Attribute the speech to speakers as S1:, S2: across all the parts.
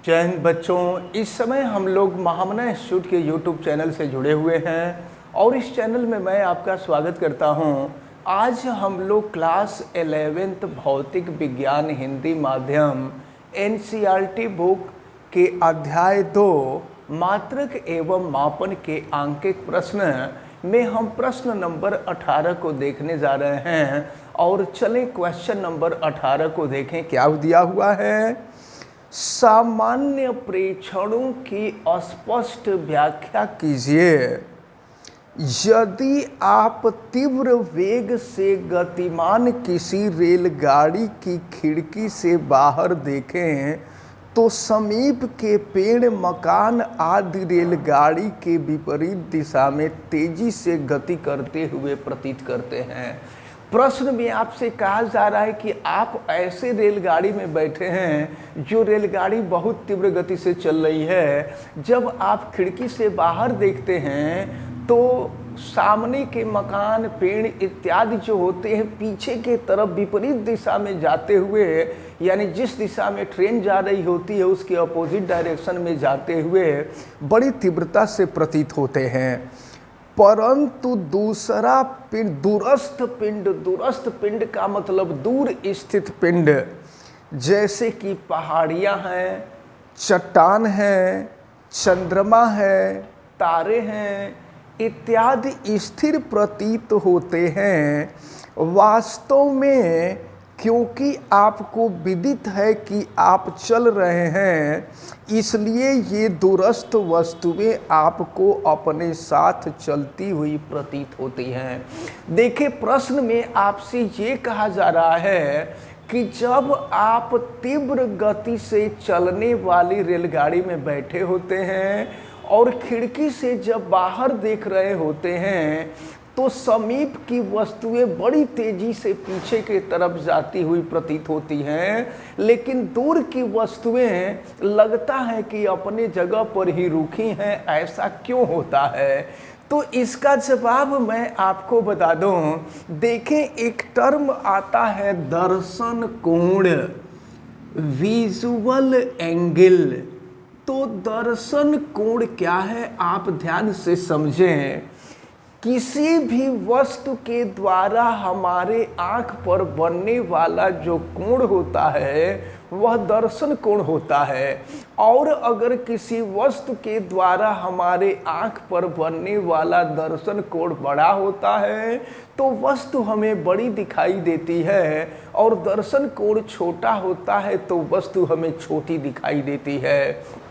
S1: जय हिंद बच्चों। इस समय हम लोग महामना इंस्टीट्यूट के यूट्यूब चैनल से जुड़े हुए हैं और इस चैनल में मैं आपका स्वागत करता हूं। आज हम लोग क्लास 11th भौतिक विज्ञान हिंदी माध्यम एनसीईआरटी बुक के अध्याय 2 मात्रक एवं मापन के आंकिक प्रश्न में हम प्रश्न नंबर 18 को देखने जा रहे हैं। और चलें क्वेश्चन नंबर 18 को देखें। क्या दिया हुआ है? सामान्य प्रेक्षणों की स्पष्ट व्याख्या कीजिए। यदि आप तीव्र वेग से गतिमान किसी रेलगाड़ी की खिड़की से बाहर देखें तो समीप के पेड़, मकान आदि रेलगाड़ी के विपरीत दिशा में तेजी से गति करते हुए प्रतीत करते हैं। प्रश्न में आपसे कहा जा रहा है कि आप ऐसे रेलगाड़ी में बैठे हैं जो रेलगाड़ी बहुत तीव्र गति से चल रही है। जब आप खिड़की से बाहर देखते हैं तो सामने के मकान, पेड़ इत्यादि जो होते हैं पीछे के तरफ विपरीत दिशा में जाते हुए, यानी जिस दिशा में ट्रेन जा रही होती है उसके अपोजिट डायरेक्शन में जाते हुए बड़ी तीव्रता से प्रतीत होते हैं। परंतु दूसरा पिंड, दूरस्थ पिंड का मतलब दूर स्थित पिंड, जैसे कि पहाड़ियाँ हैं, चट्टान हैं, चंद्रमा है, तारे हैं इत्यादि स्थिर प्रतीत होते हैं। वास्तव में क्योंकि आपको विदित है कि आप चल रहे हैं, इसलिए ये दूरस्थ वस्तुएं आपको अपने साथ चलती हुई प्रतीत होती हैं। देखिए, प्रश्न में आपसे ये कहा जा रहा है कि जब आप तीव्र गति से चलने वाली रेलगाड़ी में बैठे होते हैं और खिड़की से जब बाहर देख रहे होते हैं तो समीप की वस्तुएं बड़ी तेजी से पीछे की तरफ जाती हुई प्रतीत होती हैं, लेकिन दूर की वस्तुएं लगता है कि अपने जगह पर ही रुकी हैं। ऐसा क्यों होता है? तो इसका जवाब मैं आपको बता दूं। देखें, एक टर्म आता है दर्शन कोण, विजुअल एंगल। तो दर्शन कोण क्या है आप ध्यान से समझें। किसी भी वस्तु के द्वारा हमारे आँख पर बनने वाला जो कोण होता है वह दर्शन कोण होता है। और अगर किसी वस्तु के द्वारा हमारे आँख पर बनने वाला दर्शन कोण बड़ा होता है तो वस्तु हमें बड़ी दिखाई देती है, और दर्शन कोण छोटा होता है तो वस्तु हमें छोटी दिखाई देती है।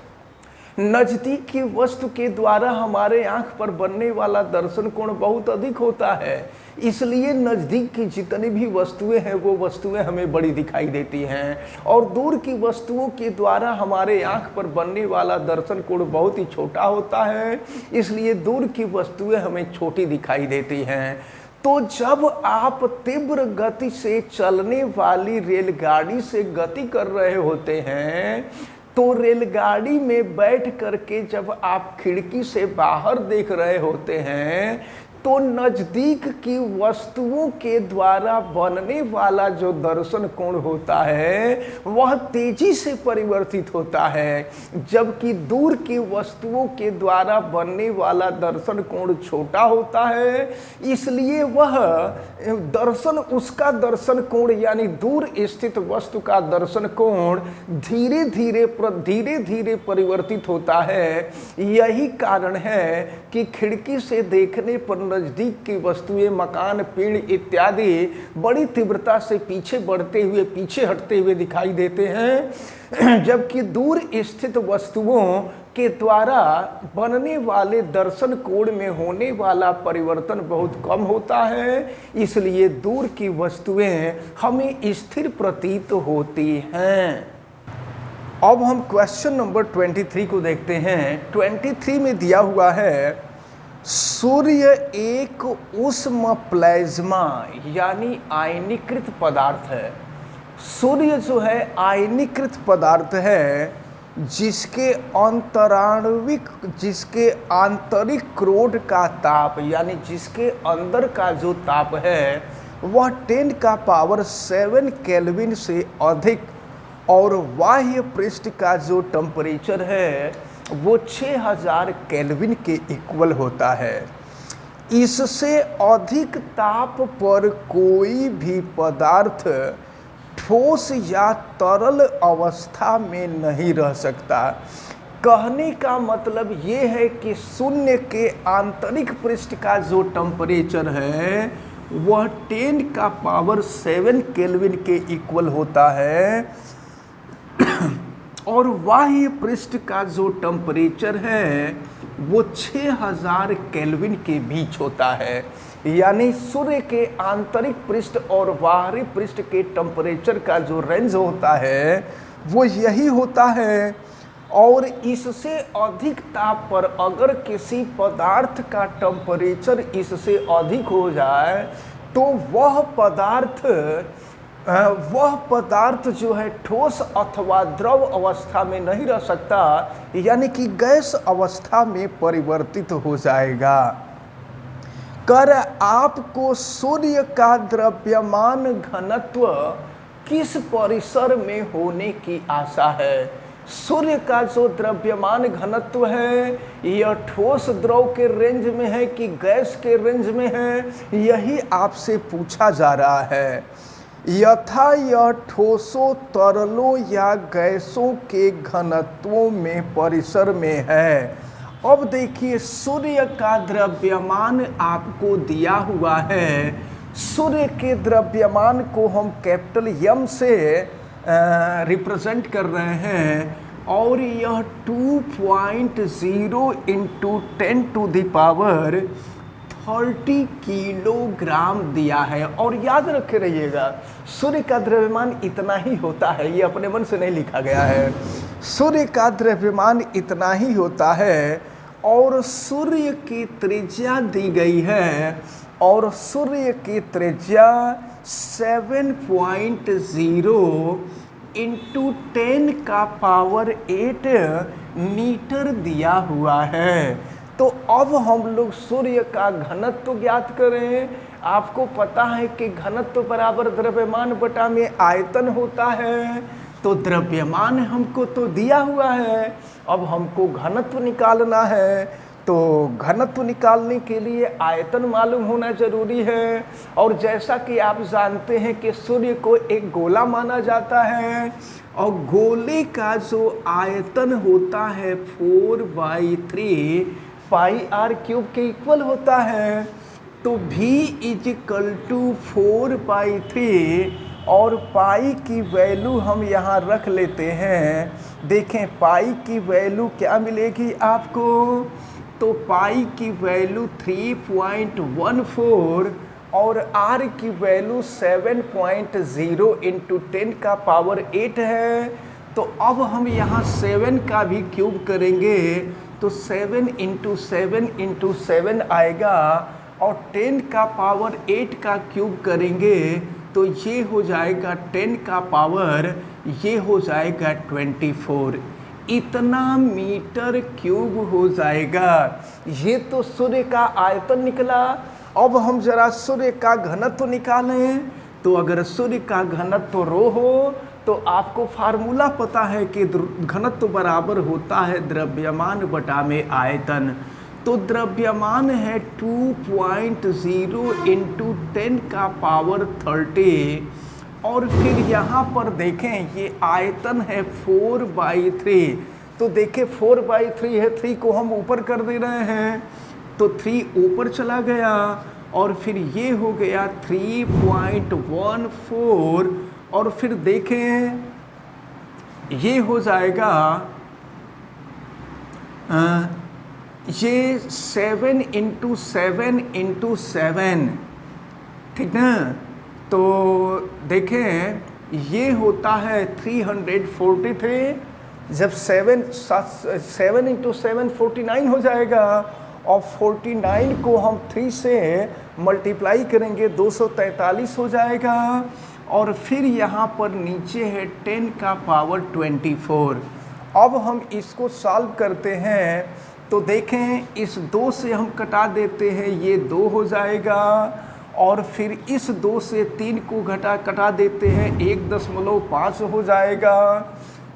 S1: नज़दीक की वस्तु के द्वारा हमारे आँख पर बनने वाला दर्शन कोण बहुत अधिक होता है, इसलिए नज़दीक की जितनी भी वस्तुएं हैं वो वस्तुएं हमें बड़ी दिखाई देती हैं। और दूर की वस्तुओं के द्वारा हमारे आँख पर बनने वाला दर्शन कोण बहुत ही छोटा होता है, इसलिए दूर की वस्तुएं हमें छोटी दिखाई देती हैं। तो जब आप तीव्र गति से चलने वाली रेलगाड़ी से गति कर रहे होते हैं तो रेलगाड़ी में बैठ करके जब आप खिड़की से बाहर देख रहे होते हैं तो नज़दीक की वस्तुओं के द्वारा बनने वाला जो दर्शन कोण होता है वह तेजी से परिवर्तित होता है, जबकि दूर की वस्तुओं के द्वारा बनने वाला दर्शन कोण छोटा होता है। इसलिए वह उसका दर्शन कोण यानी दूर स्थित वस्तु का दर्शन कोण धीरे धीरे परिवर्तित होता है। यही कारण है कि खिड़की से देखने पर नज़दीक की वस्तुएं, मकान, पेड़ इत्यादि बड़ी तीव्रता से पीछे हटते हुए दिखाई देते हैं, जबकि दूर स्थित वस्तुओं के द्वारा बनने वाले दर्शन कोण में होने वाला परिवर्तन बहुत कम होता है। इसलिए दूर की वस्तुएं हमें स्थिर प्रतीत होती हैं। अब हम क्वेश्चन नंबर 23 को देखते हैं। 23 में दिया हुआ है सूर्य एक उष्म प्लाज्मा यानी आयनीकृत पदार्थ है। सूर्य जो है आयनीकृत पदार्थ है जिसके आंतरिक क्रोध का ताप यानी जिसके अंदर का जो ताप है वह 10⁷ केल्विन से अधिक और बाह्य पृष्ठ का जो टेम्परेचर है वो 6000 केल्विन के इक्वल होता है। इससे अधिक ताप पर कोई भी पदार्थ ठोस या तरल अवस्था में नहीं रह सकता। कहने का मतलब ये है कि शून्य के आंतरिक पृष्ठ का जो टेम्परेचर है वह 10⁻⁷ केल्विन के इक्वल होता है और बाह्य पृष्ठ का जो टेम्परेचर है वो 6000 केल्विन के बीच होता है। यानी सूर्य के आंतरिक पृष्ठ और बाहरी पृष्ठ के टेम्परेचर का जो रेंज होता है वो यही होता है। और इससे अधिक ताप पर अगर किसी पदार्थ का टेम्परेचर इससे अधिक हो जाए तो वह पदार्थ जो है ठोस अथवा द्रव अवस्था में नहीं रह सकता, यानी कि गैस अवस्था में परिवर्तित हो जाएगा। कर आपको सूर्य का द्रव्यमान घनत्व किस परिसर में होने की आशा है? सूर्य का जो द्रव्यमान घनत्व है यह ठोस द्रव के रेंज में है कि गैस के रेंज में है, यही आपसे पूछा जा रहा है। यथा यह ठोसों, तरलों या गैसों के घनत्वों में परिसर में है। अब देखिए सूर्य का द्रव्यमान आपको दिया हुआ है। सूर्य के द्रव्यमान को हम कैपिटल एम से रिप्रेजेंट कर रहे हैं और यह 2.0 इंटू 10⁻30 किलोग्राम दिया है। और याद रखे रहिएगा सूर्य का द्रव्यमान इतना ही होता है, ये अपने मन से नहीं लिखा गया है। सूर्य का द्रव्यमान इतना ही होता है और सूर्य की त्रिज्या दी गई है और सूर्य की त्रिज्या 7.0 इंटू 10⁸ मीटर दिया हुआ है। तो अब हम लोग सूर्य का घनत्व ज्ञात करें। आपको पता है कि घनत्व बराबर द्रव्यमान बटा में आयतन होता है, तो द्रव्यमान हमको तो दिया हुआ है, अब हमको घनत्व निकालना है। तो घनत्व निकालने के लिए आयतन मालूम होना जरूरी है। और जैसा कि आप जानते हैं कि सूर्य को एक गोला माना जाता है और गोले का जो आयतन होता है 4/3 πr³ के इक्वल होता है। तो V = 4/3 और पाई की वैल्यू हम यहाँ रख लेते हैं। देखें पाई की वैल्यू क्या मिलेगी आपको, तो पाई की वैल्यू 3.14 और r की वैल्यू 7.0 इंटू 10⁸ है। तो अब हम यहाँ 7 का भी क्यूब करेंगे तो 7 इंटू 7 आएगा और 10⁸ का क्यूब करेंगे तो ये हो जाएगा 10⁻, ये हो जाएगा 24। इतना मीटर क्यूब हो जाएगा। ये तो सूर्य का आयतन निकला। अब हम जरा सूर्य का घनत्व निकालें। तो अगर सूर्य का घनत्व ρ हो तो आपको फार्मूला पता है कि घनत्व बराबर होता है द्रव्यमान बटा में आयतन। तो द्रव्यमान है 2.0 इंटू 10⁻30 और फिर यहाँ पर देखें ये आयतन है 4/3। तो देखें 4/3 है, 3 को हम ऊपर कर दे रहे हैं तो 3 ऊपर चला गया और फिर ये हो गया 3.14 और फिर देखें ये हो जाएगा ये 7 इंटू 7, ठीक ना। तो देखें ये होता है 343। जब 7 इंटू 7 49 हो जाएगा और 49 को हम 3 से मल्टीप्लाई करेंगे 243 हो जाएगा। और फिर यहाँ पर नीचे है 10⁻24। अब हम इसको सॉल्व करते हैं तो देखें इस 2 से हम कटा देते हैं, ये 2 हो जाएगा और फिर इस 2 से 3 को कटा देते हैं, 1.5 हो जाएगा।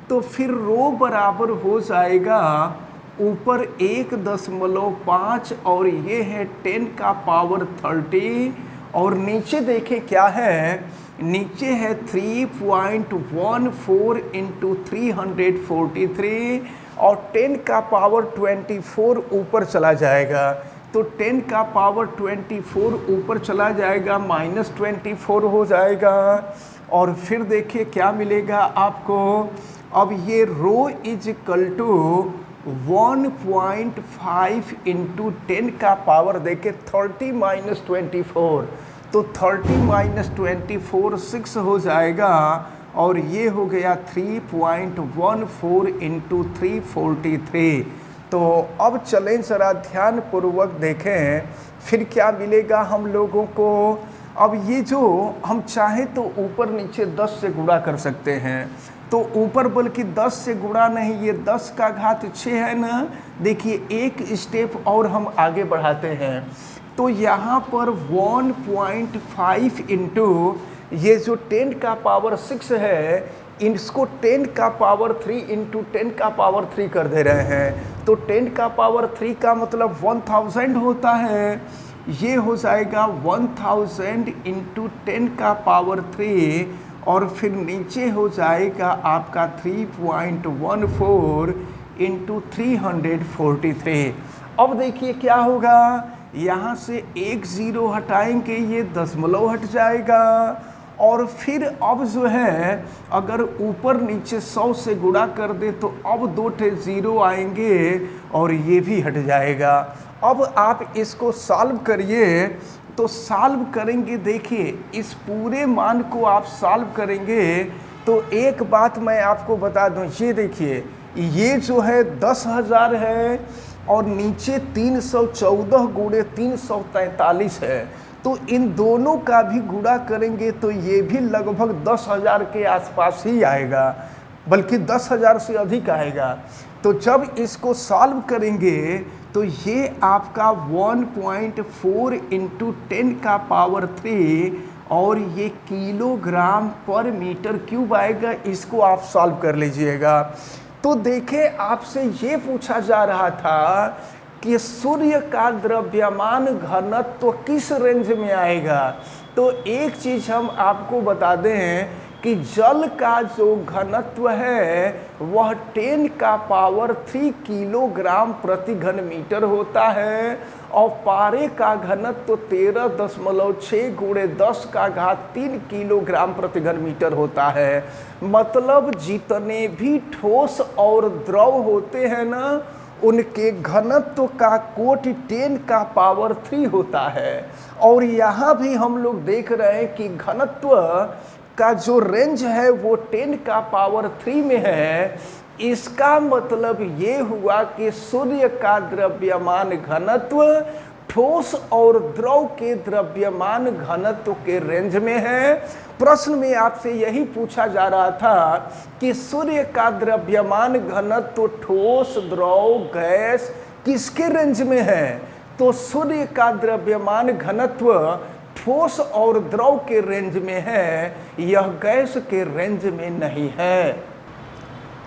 S1: तो फिर रो बराबर हो जाएगा ऊपर 1.5 और ये है 10 का पावर 30, और नीचे देखें क्या है, नीचे है 3.14 इंटू 343 और 10 का पावर 24 ऊपर चला जाएगा। तो 10 का पावर 24 ऊपर चला जाएगा, -24 हो जाएगा। और फिर देखिए क्या मिलेगा आपको, अब ये रो इज इक्वल टू 1.5 इंटू 10 का पावर देखे 30 - 24, तो 30 - 24 6 हो जाएगा, और ये हो गया 3.14 इंटू 343। तो अब चलें जरा ध्यान पूर्वक देखें फिर क्या मिलेगा हम लोगों को। अब ये जो हम चाहें तो ऊपर नीचे 10 से गुणा कर सकते हैं, तो ऊपर बल्कि 10 से गुणा नहीं, ये 10 का घात 6 है ना। देखिए एक स्टेप और हम आगे बढ़ाते हैं, तो यहाँ पर 1.5 इंटू ये जो 10 का पावर 6 है, इसको 10 का पावर 3 इंटू 10 का पावर 3 कर दे रहे हैं। तो 10 का पावर 3 का मतलब 1000 होता है, ये हो जाएगा 1000 इंटू 10 का पावर 3, और फिर नीचे हो जाएगा आपका 3.14 इंटू 343। अब देखिए क्या होगा, यहाँ से 1 0 हटाएंगे, ये दशमलव हट जाएगा, और फिर अब जो है अगर ऊपर नीचे 100 से गुणा कर दे तो अब 2 0 आएंगे और ये भी हट जाएगा। अब आप इसको सॉल्व करिए, तो सॉल्व करेंगे, देखिए इस पूरे मान को आप सॉल्व करेंगे तो एक बात मैं आपको बता दूं, ये देखिए ये जो है 10,000 है और नीचे 314 गुणे 343 है, तो इन दोनों का भी गुणा करेंगे तो ये भी लगभग 10,000 के आसपास ही आएगा, बल्कि 10,000 से अधिक आएगा। तो जब इसको सॉल्व करेंगे तो ये आपका 1.4 इंटू 10 का पावर 3 और ये किलोग्राम पर मीटर क्यूब आएगा। इसको आप सॉल्व कर लीजिएगा। तो देखें, आपसे ये पूछा जा रहा था कि सूर्य का द्रव्यमान घनत्व किस रेंज में आएगा। तो एक चीज़ हम आपको बता दें कि जल का जो घनत्व है वह 10 का पावर 3 किलोग्राम प्रति घन मीटर होता है, और पारे का घनत्व 13.6 गुणे 10 का घात 3 किलोग्राम प्रति घन मीटर होता है। मतलब जितने भी ठोस और द्रव होते हैं ना, उनके घनत्व का कोटि 10 का पावर 3 होता है। और यहाँ भी हम लोग देख रहे हैं कि घनत्व का जो रेंज है वो 10 का पावर 3 में है। इसका मतलब ये हुआ कि सूर्य का द्रव्यमान घनत्व ठोस और द्रव के द्रव्यमान घनत्व के रेंज में है। प्रश्न में आपसे यही पूछा जा रहा था कि सूर्य का द्रव्यमान घनत्व ठोस, द्रव, गैस किसके रेंज में है। तो सूर्य का द्रव्यमान घनत्व ठोस और द्रव के रेंज में है, यह गैस के रेंज में नहीं है।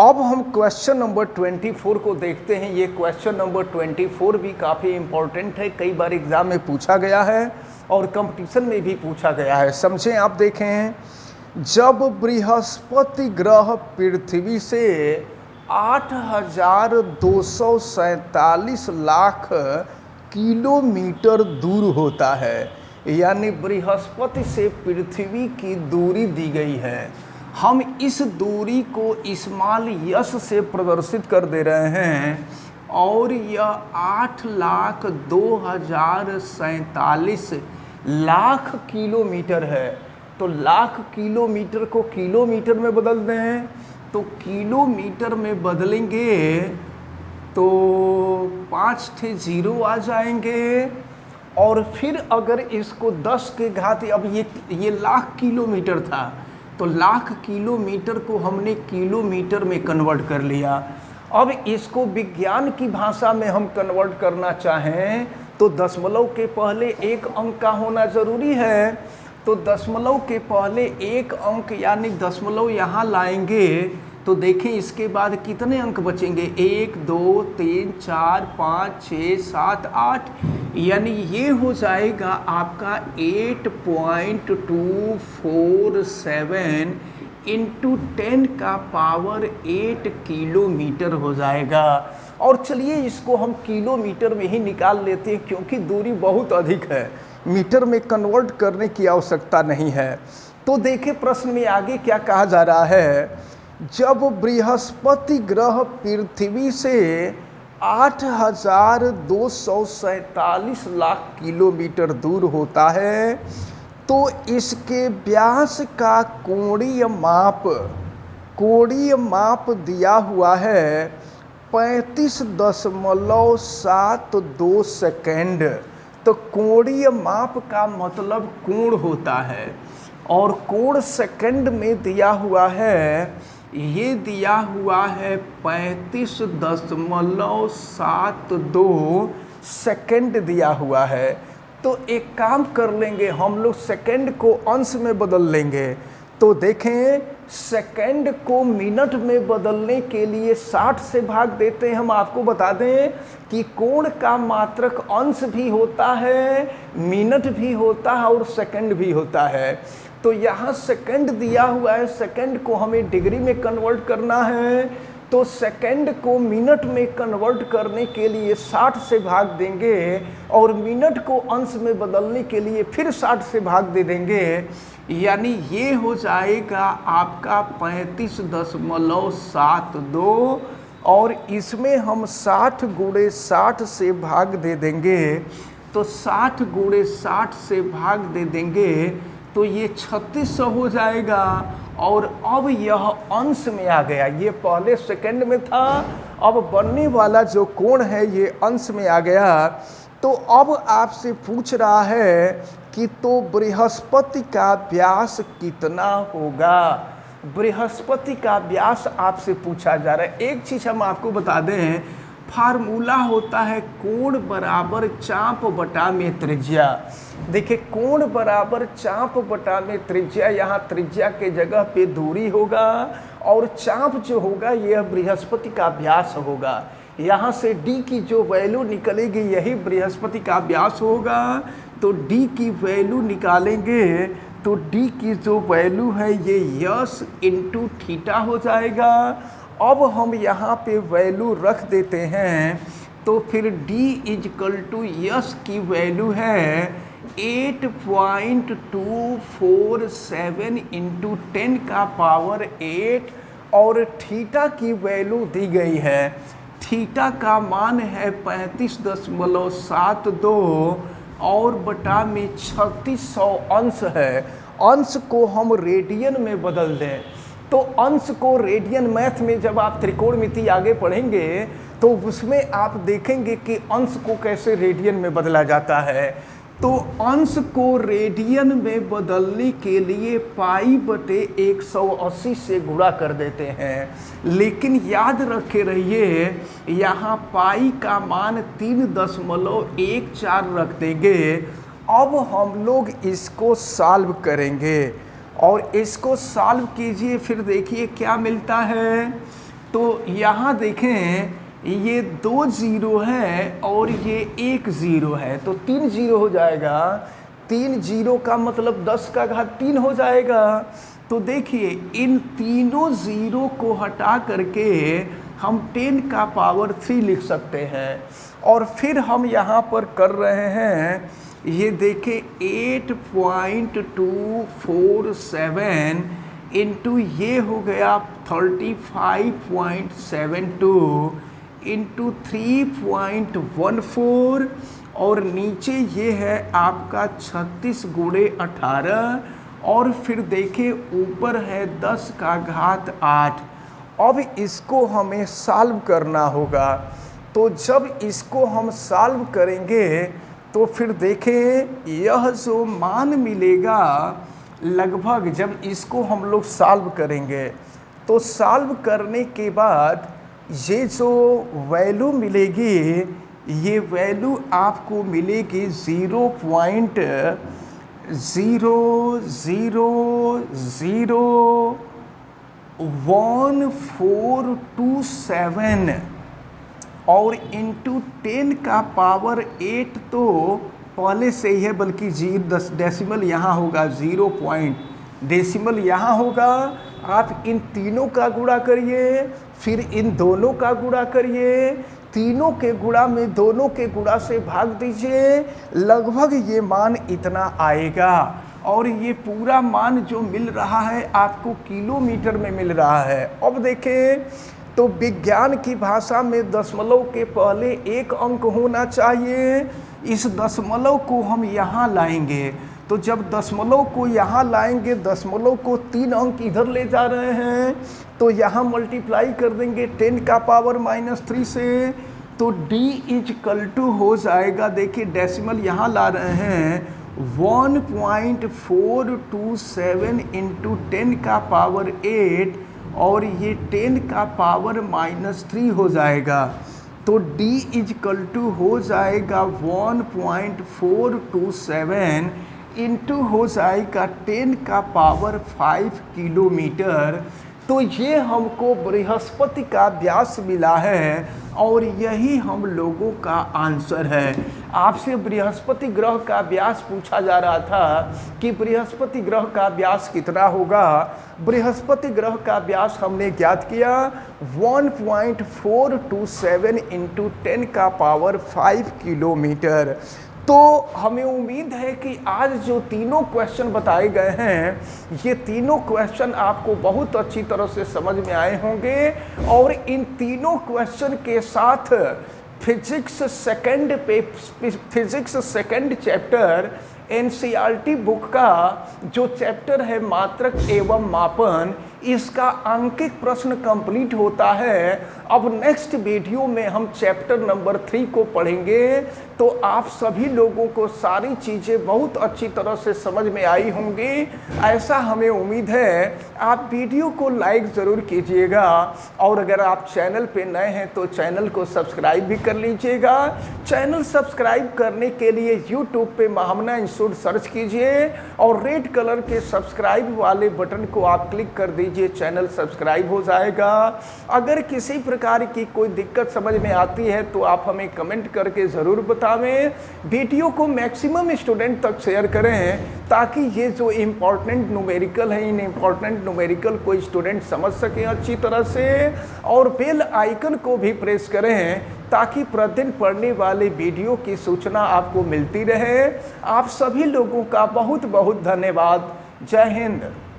S1: अब हम क्वेश्चन नंबर 24 को देखते हैं। ये क्वेश्चन नंबर 24 भी काफ़ी इम्पोर्टेंट है, कई बार एग्जाम में पूछा गया है और कंपटीशन में भी पूछा गया है। समझें, आप देखें, जब बृहस्पति ग्रह पृथ्वी से 8,247 लाख किलोमीटर दूर होता है, यानी बृहस्पति से पृथ्वी की दूरी दी गई है। हम इस दूरी को स्मॉल यस से प्रदर्शित कर दे रहे हैं, और यह 8,02,47 लाख किलोमीटर है। तो लाख किलोमीटर को किलोमीटर में बदल दें, तो किलोमीटर में बदलेंगे तो 5 0 आ जाएंगे, और फिर अगर इसको 10 के घात, अब ये लाख किलोमीटर था, तो लाख किलोमीटर को हमने किलोमीटर में कन्वर्ट कर लिया। अब इसको विज्ञान की भाषा में हम कन्वर्ट करना चाहें तो दशमलव के पहले एक अंक का होना ज़रूरी है। तो दशमलव के पहले एक अंक यानी दशमलव यहाँ लाएंगे तो देखें इसके बाद कितने अंक बचेंगे, 1 2 3 4 5 6 7 8, यानी ये हो जाएगा आपका 8.247 इंटू 10 का पावर 8 किलोमीटर हो जाएगा। और चलिए इसको हम किलोमीटर में ही निकाल लेते हैं क्योंकि दूरी बहुत अधिक है, मीटर में कन्वर्ट करने की आवश्यकता नहीं है। तो देखिए प्रश्न में आगे क्या कहा जा रहा है, जब बृहस्पति ग्रह पृथ्वी से 8,247 लाख किलोमीटर दूर होता है तो इसके व्यास का कोणीय माप दिया हुआ है 35.72 सेकेंड। तो कोणीय माप का मतलब कोण होता है और कोण सेकंड में दिया हुआ है, ये दिया हुआ है 35.72 सेकंड दिया हुआ है। तो एक काम कर लेंगे हम लोग, सेकंड को अंश में बदल लेंगे। तो देखें सेकंड को मिनट में बदलने के लिए 60 से भाग देते हैं। हम आपको बता दें कि कोण का मात्रक अंश भी होता है, मिनट भी होता है और सेकंड भी होता है। तो यहाँ सेकंड दिया हुआ है, सेकंड को हमें डिग्री में कन्वर्ट करना है। तो सेकंड को मिनट में कन्वर्ट करने के लिए 60 से भाग देंगे और मिनट को अंश में बदलने के लिए फिर 60 से भाग दे देंगे, यानी ये हो जाएगा आपका 35.72 और इसमें हम 60 गुणे 60 से भाग दे देंगे। तो 60 गुणे 60 से भाग दे देंगे तो ये 3600 हो जाएगा। और अब यह अंश में आ गया, ये पहले सेकंड में था, अब बनने वाला जो कोण है ये अंश में आ गया। तो अब आपसे पूछ रहा है कि तो बृहस्पति का व्यास कितना होगा। बृहस्पति का व्यास आपसे पूछा जा रहा है। एक चीज़ हम आपको बता दें, फार्मूला होता है कोण बराबर चाप बटा में त्रिज्या। देखिए कोण बराबर चाप बटा में त्रिज्या, यहाँ त्रिज्या के जगह पे दूरी होगा और चाप जो होगा यह बृहस्पति का व्यास होगा। यहाँ से d की जो वैल्यू निकलेगी यही बृहस्पति का व्यास होगा। तो d की वैल्यू निकालेंगे तो d की जो वैल्यू है ये यस इंटू थीटा हो जाएगा। अब हम यहाँ पे वैल्यू रख देते हैं तो फिर d इजकल टू यस की वैल्यू है 8.247 इंटू 10 का पावर 8 और थीटा की वैल्यू दी गई है, थीटा का मान है 35.72 और बटा में 3600 अंश है। अंश को हम रेडियन में बदल दें तो अंश को रेडियन मैथ में जब आप त्रिकोणमिति आगे पढ़ेंगे तो उसमें आप देखेंगे कि अंश को कैसे रेडियन में बदला जाता है। तो अंश को रेडियन में बदलने के लिए पाई बटे 180 से गुणा कर देते हैं, लेकिन याद रखे रहिए यहाँ पाई का मान 3.14 रख देंगे। अब हम लोग इसको सॉल्व करेंगे और इसको सॉल्व कीजिए, फिर देखिए क्या मिलता है। तो यहाँ देखें ये 2 जीरो है और ये 1 जीरो है, तो 3 जीरो हो जाएगा। 3 जीरो का मतलब 10 का घात 3 हो जाएगा। तो देखिए इन तीनों ज़ीरो को हटा करके हम 10 का पावर 3 लिख सकते हैं। और फिर हम यहाँ पर कर रहे हैं, ये देखें 8.247 इंटू ये हो गया 35.72 इंटू 3.14 और नीचे ये है आपका 36 गुणे 18 और फिर देखिए ऊपर है 10 का घात 8। अब इसको हमें सॉल्व करना होगा। तो जब इसको हम सॉल्व करेंगे तो फिर देखें यह जो मान मिलेगा लगभग, जब इसको हम लोग सॉल्व करेंगे तो सॉल्व करने के बाद ये जो वैल्यू मिलेगी ये वैल्यू आपको मिलेगी 0.0001427 और इंटू 10 का पावर 8 तो पहले से ही है, बल्कि डेसिमल यहाँ होगा 0 पॉइंट, डेसिमल यहाँ होगा। आप इन तीनों का गुणा करिए, फिर इन दोनों का गुणा करिए, तीनों के गुणा में दोनों के गुणा से भाग दीजिए, लगभग ये मान इतना आएगा। और ये पूरा मान जो मिल रहा है आपको किलोमीटर में मिल रहा है। अब देखें तो विज्ञान की भाषा में दशमलव के पहले एक अंक होना चाहिए। इस दशमलव को हम यहाँ लाएंगे, तो जब दशमलव को यहाँ लाएंगे, दशमलव को 3 अंक इधर ले जा रहे हैं, तो यहाँ मल्टीप्लाई कर देंगे 10 का पावर -3 से, तो d = हो जाएगा, देखिए डेसिमल यहाँ ला रहे हैं 1.427 इंटू 10 का पावर 8 और ये 10 का पावर -3 हो जाएगा। तो d = हो जाएगा 1.427 इंटू हो जाएगा 10 का पावर 5 किलोमीटर। तो ये हमको बृहस्पति का व्यास मिला है और यही हम लोगों का आंसर है। आपसे बृहस्पति ग्रह का व्यास पूछा जा रहा था कि बृहस्पति ग्रह का व्यास कितना होगा। बृहस्पति ग्रह का व्यास हमने ज्ञात किया 1.427 इंटू 10 का पावर 5 किलोमीटर। तो हमें उम्मीद है कि आज जो तीनों क्वेश्चन बताए गए हैं, ये तीनों क्वेश्चन आपको बहुत अच्छी तरह से समझ में आए होंगे। और इन तीनों क्वेश्चन के साथ physics second chapter NCERT book का जो चैप्टर है मात्रक एवं मापन, इसका अंकित प्रश्न कंप्लीट होता है। अब नेक्स्ट वीडियो में हम चैप्टर नंबर 3 को पढ़ेंगे। तो आप सभी लोगों को सारी चीज़ें बहुत अच्छी तरह से समझ में आई होंगी, ऐसा हमें उम्मीद है। आप वीडियो को लाइक ज़रूर कीजिएगा और अगर आप चैनल पे नए हैं तो चैनल को सब्सक्राइब भी कर लीजिएगा। चैनल सब्सक्राइब करने के लिए यूट्यूब पे महामना इंस्टीट्यूट सर्च कीजिए और रेड कलर के सब्सक्राइब वाले बटन को आप क्लिक कर दीजिए, चैनल सब्सक्राइब हो जाएगा। अगर किसी प्रकार की कोई दिक्कत समझ में आती है तो आप हमें कमेंट करके ज़रूर बतावें। वीडियो को मैक्सिमम स्टूडेंट तक शेयर करें ताकि ये जो इम्पोर्टेंट न्यूमेरिकल है, इन इम्पोर्टेंट न्यूमेरिकल को स्टूडेंट समझ सकें अच्छी तरह से। और बेल आइकन को भी प्रेस करें ताकि प्रतिदिन पढ़ने वाले वीडियो की सूचना आपको मिलती रहे। आप सभी लोगों का बहुत बहुत धन्यवाद। जय हिंद।